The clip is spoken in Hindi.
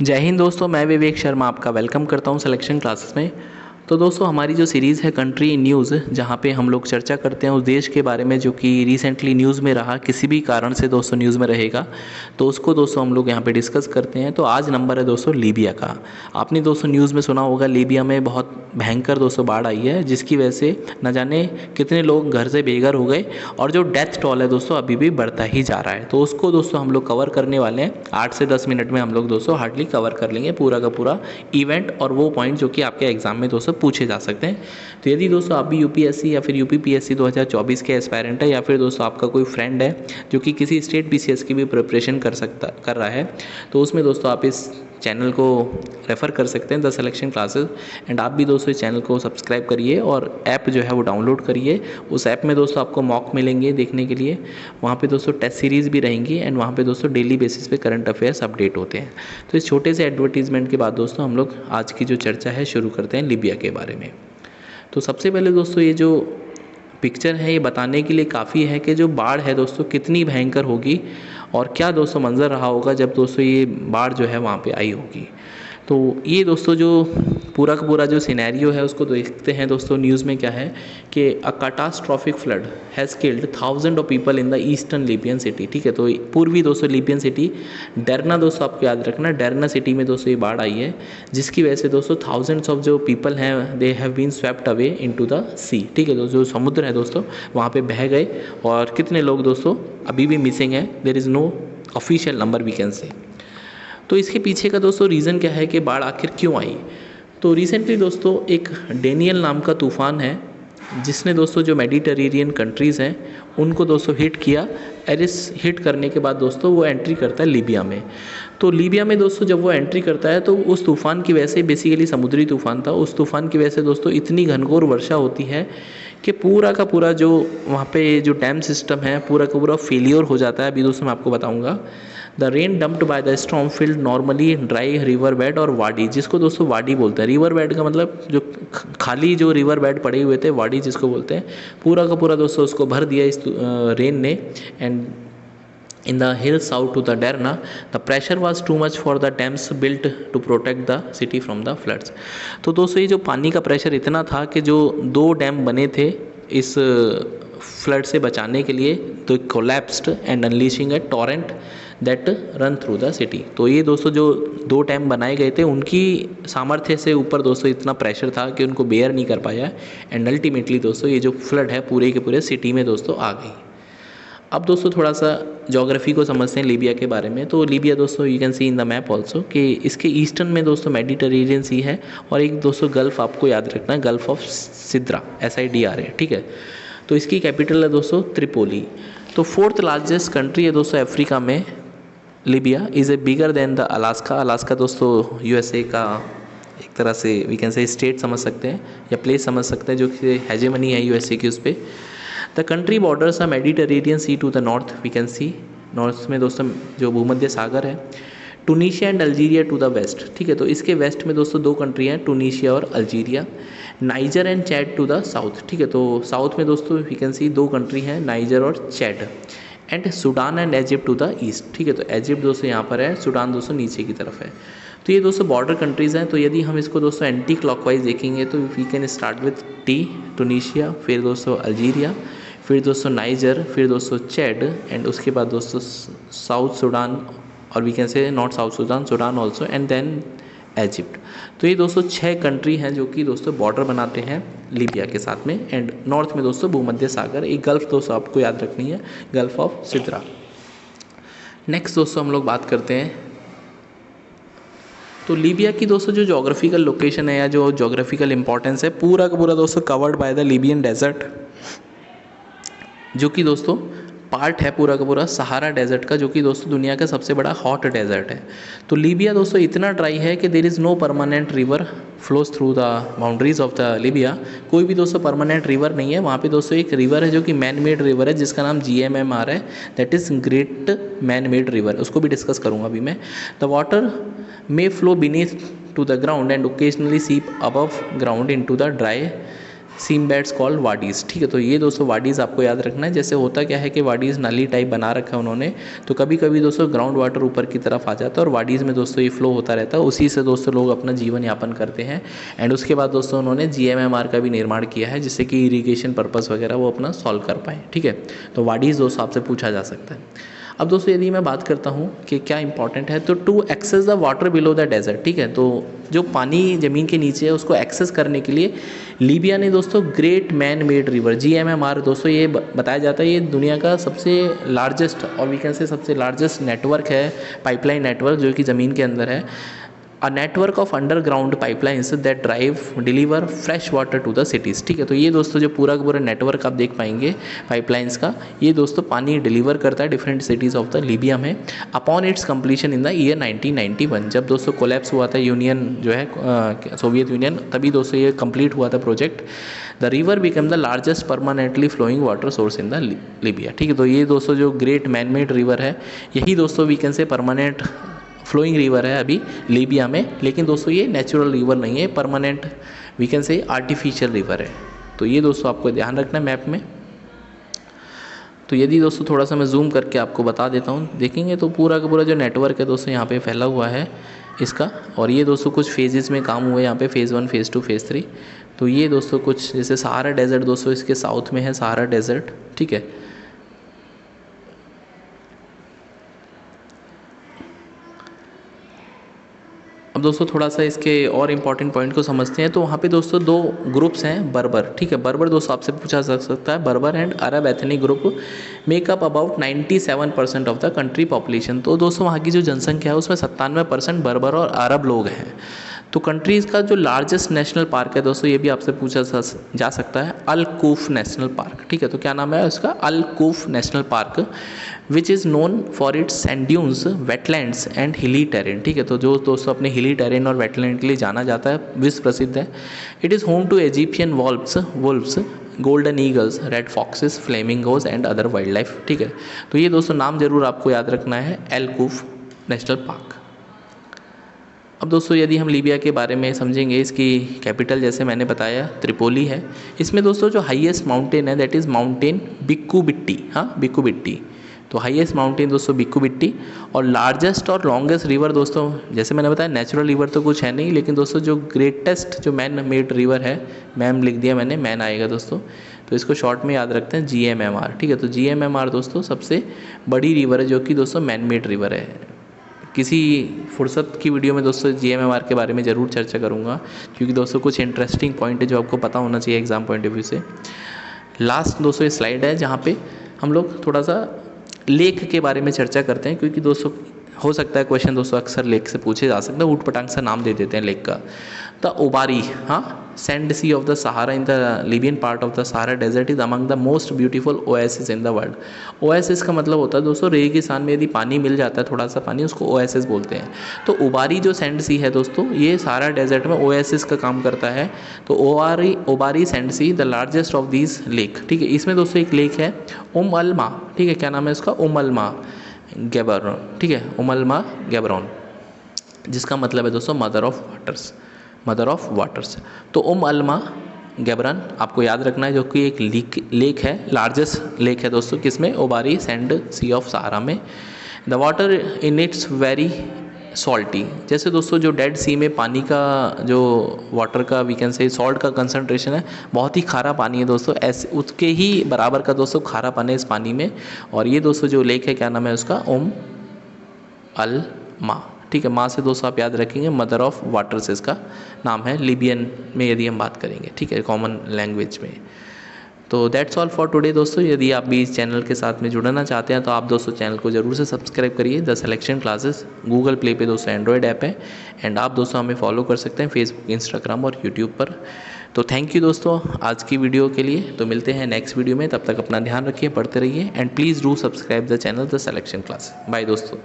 जय हिंद दोस्तों, मैं विवेक शर्मा आपका वेलकम करता हूं सिलेक्शन क्लासेस में। तो दोस्तों हमारी जो सीरीज़ है कंट्री न्यूज़, जहां पे हम लोग चर्चा करते हैं उस देश के बारे में जो कि रिसेंटली न्यूज़ में रहा, किसी भी कारण से दोस्तों न्यूज़ में रहेगा, तो उसको दोस्तों हम लोग यहां पे डिस्कस करते हैं। तो आज नंबर है दोस्तों लीबिया का। आपने दोस्तों न्यूज़ में सुना होगा लीबिया में बहुत भयंकर दोस्तों बाढ़ आई है, जिसकी वजह से न जाने कितने लोग घर से बेघर हो गए और जो डेथ टोल है दोस्तों अभी भी बढ़ता ही जा रहा है। तो उसको दोस्तों हम लोग कवर करने वाले हैं। 8 से 10 मिनट में हम लोग दोस्तों हार्डली कवर कर लेंगे पूरा का पूरा इवेंट और वो पॉइंट जो कि आपके एग्जाम में दोस्तों पूछे जा सकते हैं। तो यदि दोस्तों आप भी यूपीएससी या फिर यूपीपीएससी 2024 के एस्पायरेंट है, या फिर दोस्तों आपका कोई फ्रेंड है जो कि किसी स्टेट बीसीएस की भी प्रिपरेशन कर रहा है, तो उसमें दोस्तों आप इस चैनल को रेफ़र कर सकते हैं, द सिलेक्शन क्लासेस। एंड आप भी दोस्तों इस चैनल को सब्सक्राइब करिए और ऐप जो है वो डाउनलोड करिए। उस ऐप में दोस्तों आपको मॉक मिलेंगे देखने के लिए, वहाँ पे दोस्तों टेस्ट सीरीज़ भी रहेंगी एंड वहाँ पे दोस्तों डेली बेसिस पे करंट अफेयर्स अपडेट होते हैं। तो इस छोटे से एडवर्टीजमेंट के बाद दोस्तों हम लोग आज की जो चर्चा है शुरू करते हैं लीबिया के बारे में। तो सबसे पहले दोस्तों ये जो पिक्चर है ये बताने के लिए काफ़ी है कि जो बाढ़ है दोस्तों कितनी भयंकर होगी और क्या दोस्तों मंजर रहा होगा जब दोस्तों ये बाढ़ जो है वहाँ पे आई होगी। तो ये दोस्तों जो पूरा का पूरा जो सिनेरियो है उसको देखते हैं दोस्तों। न्यूज़ में क्या है कि a catastrophic flood has killed thousand of people in the eastern Libyan city. ठीक है, तो पूर्वी दोस्तों लीबियन सिटी डरना, दोस्तों आपको याद रखना, डरना सिटी में दोस्तों ये बाढ़ आई है, जिसकी वजह से दोस्तों थाउजेंड्स ऑफ जो पीपल हैं they have been swept away into the sea. ठीक है, तो जो समुद्र है दोस्तों वहाँ पे बह गए और कितने लोग दोस्तों अभी भी मिसिंग है, there is no official number we can say. तो इसके पीछे का दोस्तों रीज़न क्या है कि बाढ़ आखिर क्यों आई। तो रिसेंटली दोस्तों एक डेनियल नाम का तूफ़ान है जिसने दोस्तों जो मेडिटेरेनियन कंट्रीज़ हैं उनको दोस्तों हिट किया। एरिस हिट करने के बाद दोस्तों वो एंट्री करता है लीबिया में। तो लीबिया में दोस्तों जब वो एंट्री करता है तो उस तूफ़ान की वजह से, बेसिकली समुद्री तूफ़ान था, उस तूफ़ान की वजह से दोस्तों इतनी घनघोर वर्षा होती है कि पूरा का पूरा जो वहाँ पे जो डैम सिस्टम है पूरा का पूरा फेलियर हो जाता है। अभी दोस्तों मैं आपको बताऊँगा। The rain dumped by the storm field normally dry river bed और वाडी, जिसको दोस्तों वाडी बोलते हैं। रिवर बेड का मतलब जो खाली जो रिवर बेड पड़े हुए थे, वाडी जिसको बोलते हैं, पूरा का पूरा दोस्तों उसको भर दिया इस रेन ने। And in the hills south to the Derna, the pressure was too much for the dams built to protect the city from the floods। तो दोस्तों ये जो पानी का प्रेशर इतना था कि जो 2 डैम बने थे इस फ्लड से बचाने के लिए, तो collapsed and unleashing A torrent that run through the city. तो ये दोस्तों जो 2 डैम बनाए गए थे उनकी सामर्थ्य से ऊपर दोस्तों इतना प्रेशर था कि उनको बेयर नहीं कर पाया एंड अल्टीमेटली दोस्तों ये जो फ्लड है पूरे के पूरे सिटी में दोस्तों आ गई। अब दोस्तों थोड़ा सा ज्योग्राफी को समझते हैं लीबिया के बारे में। तो लीबिया दोस्तों you can see in the map also कि इसके ईस्टर्न में दोस्तों मेडिटेरेनियन सी है और एक दोस्तों गल्फ़ आपको याद रखना है, गल्फ़ ऑफ सिद्रा, SIDRA। ठीक है, तो इसकी कैपिटल है दोस्तों त्रिपोली। तो 4th लार्जेस्ट कंट्री है दोस्तों अफ्रीका में Libya. Is a bigger than the Alaska. Alaska दोस्तों USA का एक तरह से वी कैन से स्टेट समझ सकते हैं या प्लेस समझ सकते हैं जो कि हेजेमनी है USA की उस पर। The country borders are Mediterranean sea to the north, we can see north में दोस्तों जो भूमध्य सागर है, Tunisia and Algeria to the west. ठीक है, तो इसके वेस्ट में दोस्तों 2 कंट्री हैं, टूनीशिया और Algeria. Niger and Chad to the south. ठीक है, तो साउथ में दोस्तों वी कैन सी 2 कंट्री हैं, नाइजर और Chad. And Sudan and Egypt to the east. ठीक है, तो इजिप्ट दोस्तों यहाँ पर है, सूडान दोस्तों नीचे की तरफ है। तो ये दोस्तों बॉर्डर कंट्रीज़ हैं। तो यदि हम इसको दोस्तों एंटी क्लॉकवाइज देखेंगे तो we can start with T Tunisia, फिर दोस्तों अल्जीरिया, फिर दोस्तों नाइजर, फिर दोस्तों चैड एंड उसके बाद दोस्तों साउथ सूडान और we can say north south Sudan, Sudan also and then Egypt. तो ये दोस्तों 6 कंट्री हैं जो कि दोस्तों बॉर्डर बनाते हैं लीबिया के साथ में। एंड नॉर्थ में दोस्तों भूमध्य सागर, एक गल्फ़ दोस्तों आपको याद रखनी है, गल्फ़ ऑफ सिद्रा। नेक्स्ट दोस्तों हम लोग बात करते हैं तो लीबिया की दोस्तों जो जोग्राफिकल लोकेशन है या जो जोग्राफिकल इंपॉर्टेंस है, पूरा का पूरा दोस्तों covered by the Libyan desert, जो कि दोस्तों पार्ट है पूरा का पूरा सहारा डेजर्ट का, जो कि दोस्तों दुनिया का सबसे बड़ा हॉट डेजर्ट है। तो लीबिया दोस्तों इतना ड्राई है कि there is no permanent river flows through the boundaries of the Libya. कोई भी दोस्तों परमानेंट रिवर नहीं है वहाँ पे दोस्तों। एक रिवर है जो कि मैन मेड रिवर है जिसका नाम GMMR है, that is great man made river, उसको भी डिस्कस करूँगा अभी मैं। The water may flow beneath to the ground and occasionally seep above ground into the dry seam beds called wadis. ठीक है, तो ये दोस्तों वाडीज़ आपको याद रखना है। जैसे होता क्या है कि वाडीज़ नाली टाइप बना रखा है उन्होंने, तो कभी कभी दोस्तों ग्राउंड वाटर ऊपर की तरफ आ जाता है और वाडीज़ में दोस्तों ये फ्लो होता रहता है, उसी से दोस्तों लोग अपना जीवन यापन करते हैं। एंड उसके बाद दोस्तों उन्होंने GMMR का भी निर्माण किया है, जिससे कि इरीगेशन पर्पज़ वगैरह वो अपना सॉल्व कर पाए। ठीक है, तो वाडीज़ दोस्तों आपसे पूछा जा सकता है। अब दोस्तों यदि मैं बात करता हूँ कि क्या इंपॉर्टेंट है, तो to access the water below the desert. ठीक है, तो जो पानी ज़मीन के नीचे है उसको एक्सेस करने के लिए लीबिया ने दोस्तों great man made river GMMR दोस्तों ये बताया जाता है ये दुनिया का सबसे लार्जेस्ट और वी कैन से सबसे लार्जेस्ट नेटवर्क है, पाइपलाइन नेटवर्क जो कि ज़मीन के अंदर है। A network of underground pipelines that drive deliver fresh water to the cities. ठीक है, तो ये दोस्तों जो पूरा का पूरा नेटवर्क आप देख पाएंगे पाइपलाइंस का, ये दोस्तों पानी डिलीवर करता है different cities of the Libya में। Upon its completion in the year 1991, जब दोस्तों कोलैप्स हुआ था यूनियन जो है सोवियत यूनियन, तभी दोस्तों ये कंप्लीट हुआ था project. The river become the largest permanently flowing water source in the Libya. ठीक है, तो ये दोस्तों जो ग्रेट मैन मेड रिवर है, यही दोस्तों we can say permanent flowing river है अभी लीबिया में। लेकिन दोस्तों ये नेचुरल रिवर नहीं है, permanent we can say artificial river है। तो ये दोस्तों आपको ध्यान रखना है मैप में। तो यदि दोस्तों थोड़ा सा मैं जूम करके आपको बता देता हूँ, देखेंगे तो पूरा का पूरा जो नेटवर्क है दोस्तों यहाँ पे फैला हुआ है इसका। और ये दोस्तों कुछ फेजेस में काम हुए यहाँ पे, फेज़ 1, फेज़ 2, फेज़ 3। तो ये दोस्तों कुछ जैसे सहारा डेजर्ट दोस्तों इसके साउथ में है, सहारा डेजर्ट। ठीक है, अब दोस्तों थोड़ा सा इसके और इम्पॉर्टेंट पॉइंट को समझते हैं। तो वहाँ पे दोस्तों दो ग्रुप्स हैं, बर्बर। ठीक है, बर्बर दोस्तों आपसे पूछा जा सकता है, बर्बर and Arab ethnic group makeup about 97% of the country population. तो दोस्तों वहाँ की जो जनसंख्या है उसमें 97% बर्बर और अरब लोग हैं। तो कंट्रीज़ का जो लार्जेस्ट नेशनल पार्क है दोस्तों, ये भी आपसे पूछा जा सकता है, अल कूफ नेशनल पार्क। ठीक है, तो क्या नाम है उसका, Al Kouf national park, which is known for its sand dunes, wetlands and hilly terrain. ठीक है, तो जो दोस्तों अपने हिली टेरेन और वेटलैंड के लिए जाना जाता है, विश्व प्रसिद्ध है। It is home to Egyptian wolves, golden eagles, red foxes, flamingos and other wildlife. ठीक है, तो ये दोस्तों नाम जरूर आपको याद रखना है, अल कूफ नेशनल पार्क। अब दोस्तों यदि हम लीबिया के बारे में समझेंगे, इसकी कैपिटल जैसे मैंने बताया त्रिपोली है। इसमें दोस्तों जो हाईएस्ट माउंटेन है दैट इज़ माउंटेन बिक्कू बिट्टी। हाँ, बिक्कू बिट्टी, तो हाईएस्ट माउंटेन दोस्तों बिक्कू बिट्टी। और लार्जेस्ट और लॉन्गेस्ट रिवर दोस्तों, जैसे मैंने बताया नेचुरल रिवर तो कुछ है नहीं, लेकिन दोस्तों जो ग्रेटेस्ट जो मैन मेड रिवर है, मैम लिख दिया मैंने, मैन आएगा दोस्तों, तो इसको शॉर्ट में याद रखते हैं GMMR। ठीक है, तो GMMR दोस्तों सबसे बड़ी रिवर है जो कि दोस्तों मैन मेड रिवर है। किसी फुर्सत की वीडियो में दोस्तों GMMR के बारे में ज़रूर चर्चा करूँगा, क्योंकि दोस्तों कुछ इंटरेस्टिंग पॉइंट है जो आपको पता होना चाहिए एग्जाम पॉइंट ऑफ व्यू से। लास्ट दोस्तों ये स्लाइड है जहाँ पे हम लोग थोड़ा सा लेक के बारे में चर्चा करते हैं, क्योंकि दोस्तों हो सकता है क्वेश्चन दोस्तों अक्सर लेक से पूछे जा सकते हैं, ऊट पटांग सा नाम दे देते हैं लेक का। द ओबारी, हाँ, sand sea of the Sahara in the Libyan part of the Sahara desert is among the most beautiful oasis in the world. Oasis का मतलब होता है दोस्तों रेगिस्तान में यदि पानी मिल जाता है थोड़ा सा पानी, उसको ओएसिस बोलते हैं। तो ओबारी जो सैंड सी है दोस्तों, ये सहारा डेजर्ट में ओएसिस का काम करता है। तो Ubari sand sea the largest of these lake. ठीक है, इसमें दोस्तों एक लेक है अल-मा। ठीक है, क्या नाम है इसका, अल-मा गैबरॉन। ठीक है, अल-मा गैबरॉन, जिसका मतलब है दोस्तों mother of waters, mother of waters. तो अल-मा गैबरॉन आपको याद रखना है, जो कि एक लेक है, लार्जेस्ट लेक है दोस्तों, किसमें, ओबारी सैंड सी ऑफ सहारा में। The water in its very salty, जैसे दोस्तों जो डेड सी में पानी का जो वाटर का वी कैन से सॉल्ट का कंसंट्रेशन है, बहुत ही खारा पानी है दोस्तों, ऐसे उसके ही बराबर का दोस्तों खारा पानी है इस पानी में। और ये दोस्तों जो लेक है क्या नाम है उसका, अल-मा। ठीक है, माँ से दोस्तों आप याद रखेंगे, मदर ऑफ वाटर्स इसका नाम है लिबियन में यदि हम बात करेंगे। ठीक है, कॉमन लैंग्वेज में। तो दैट्स ऑल फॉर टुडे दोस्तों। यदि आप भी इस चैनल के साथ में जुड़ना चाहते हैं तो आप दोस्तों चैनल को ज़रूर से सब्सक्राइब करिए। The selection classes Google play पे दोस्तों एंड्रॉयड ऐप है, एंड आप दोस्तों हमें फॉलो कर सकते हैं फेसबुक, इंस्टाग्राम और यूट्यूब पर। तो थैंक यू दोस्तों आज की वीडियो के लिए। तो मिलते हैं नेक्स्ट वीडियो में, तब तक अपना ध्यान रखिए, पढ़ते रहिए, and please do subscribe the channel the selection class. Bye दोस्तों।